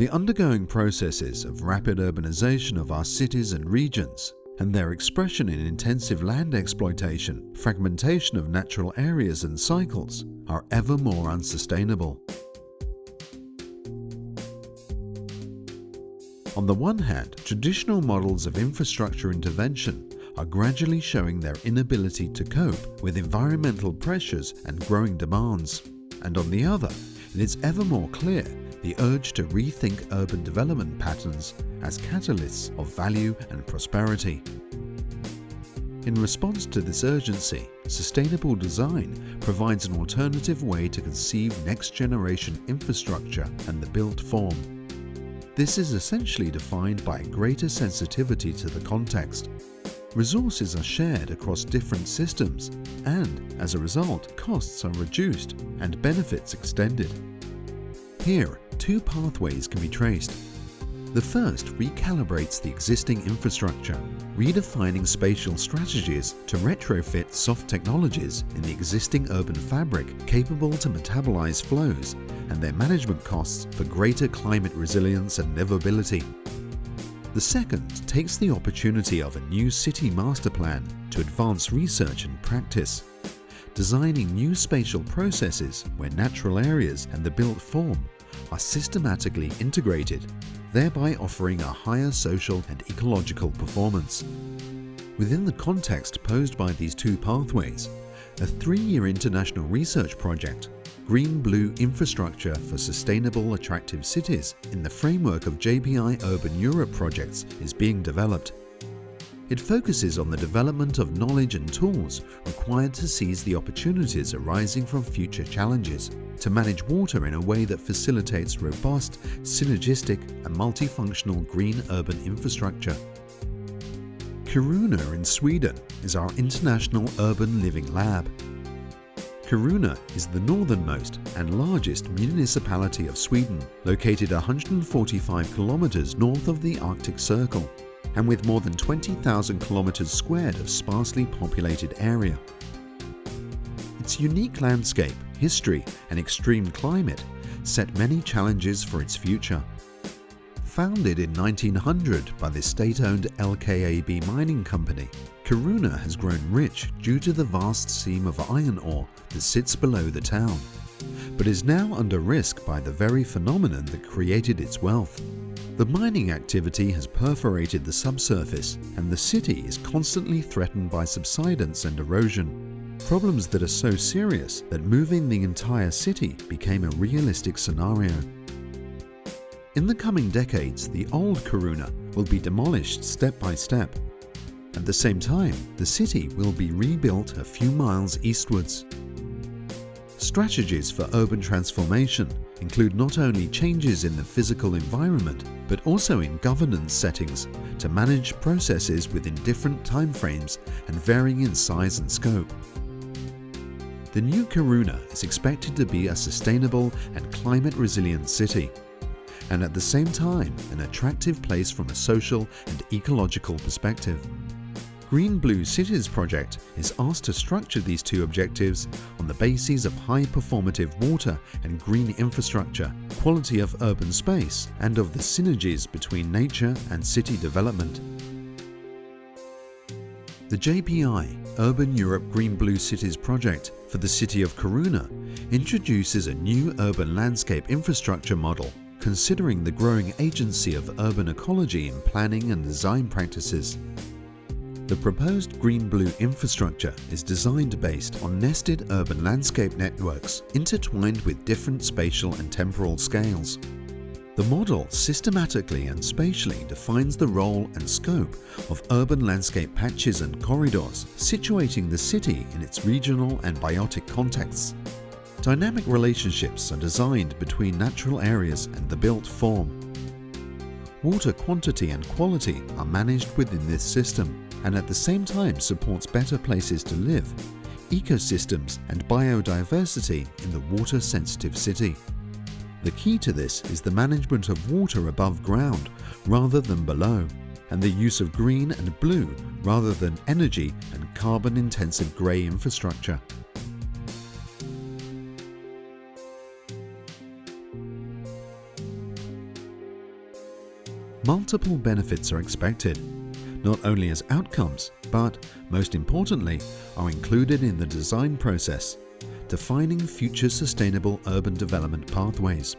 The undergoing processes of rapid urbanization of our cities and regions, and their expression in intensive land exploitation, fragmentation of natural areas and cycles, are ever more unsustainable. On the one hand, traditional models of infrastructure intervention are gradually showing their inability to cope with environmental pressures and growing demands, and on the other, it is ever more clear the urge to rethink urban development patterns as catalysts of value and prosperity. In response to this urgency, sustainable design provides an alternative way to conceive next-generation infrastructure and the built form. This is essentially defined by a greater sensitivity to the context. Resources are shared across different systems, and, as a result, costs are reduced and benefits extended. Here, two pathways can be traced. The first recalibrates the existing infrastructure, redefining spatial strategies to retrofit soft technologies in the existing urban fabric capable to metabolize flows and their management costs for greater climate resilience and livability. The second takes the opportunity of a new city master plan to advance research and practice, designing new spatial processes where natural areas and the built form are systematically integrated, thereby offering a higher social and ecological performance. Within the context posed by these two pathways, a 3-year international research project, Green-Blue Infrastructure for Sustainable Attractive Cities, in the framework of JPI Urban Europe projects, is being developed. It focuses on the development of knowledge and tools required to seize the opportunities arising from future challenges, to manage water in a way that facilitates robust, synergistic and multifunctional green urban infrastructure. Kiruna in Sweden is our international urban living lab. Kiruna is the northernmost and largest municipality of Sweden, located 145 kilometers north of the Arctic Circle, and with more than 20,000 kilometers squared of sparsely populated area. Its unique landscape, history, and extreme climate set many challenges for its future. Founded in 1900 by the state-owned LKAB mining company, Kiruna has grown rich due to the vast seam of iron ore that sits below the town, but is now under risk by the very phenomenon that created its wealth. The mining activity has perforated the subsurface, and the city is constantly threatened by subsidence and erosion, problems that are so serious that moving the entire city became a realistic scenario. In the coming decades, the old Kiruna will be demolished step by step. At the same time, the city will be rebuilt a few miles eastwards. Strategies for urban transformation include not only changes in the physical environment, but also in governance settings to manage processes within different timeframes and varying in size and scope. The new Kiruna is expected to be a sustainable and climate-resilient city, and at the same time an attractive place from a social and ecological perspective. Green-Blue Cities project is asked to structure these two objectives on the bases of high-performative water and green infrastructure, quality of urban space, and of the synergies between nature and city development. The JPI Urban Europe Green-Blue Cities project for the city of Kiruna introduces a new urban landscape infrastructure model, considering the growing agency of urban ecology in planning and design practices. The proposed Green-Blue infrastructure is designed based on nested urban landscape networks intertwined with different spatial and temporal scales. The model systematically and spatially defines the role and scope of urban landscape patches and corridors, situating the city in its regional and biotic contexts. Dynamic relationships are designed between natural areas and the built form. Water quantity and quality are managed within this system, and at the same time supports better places to live, ecosystems and biodiversity in the water-sensitive city. The key to this is the management of water above ground rather than below, and the use of green and blue rather than energy and carbon-intensive grey infrastructure. multiple benefits are expected, not only as outcomes, but, most importantly, are included in the design process, defining future sustainable urban development pathways.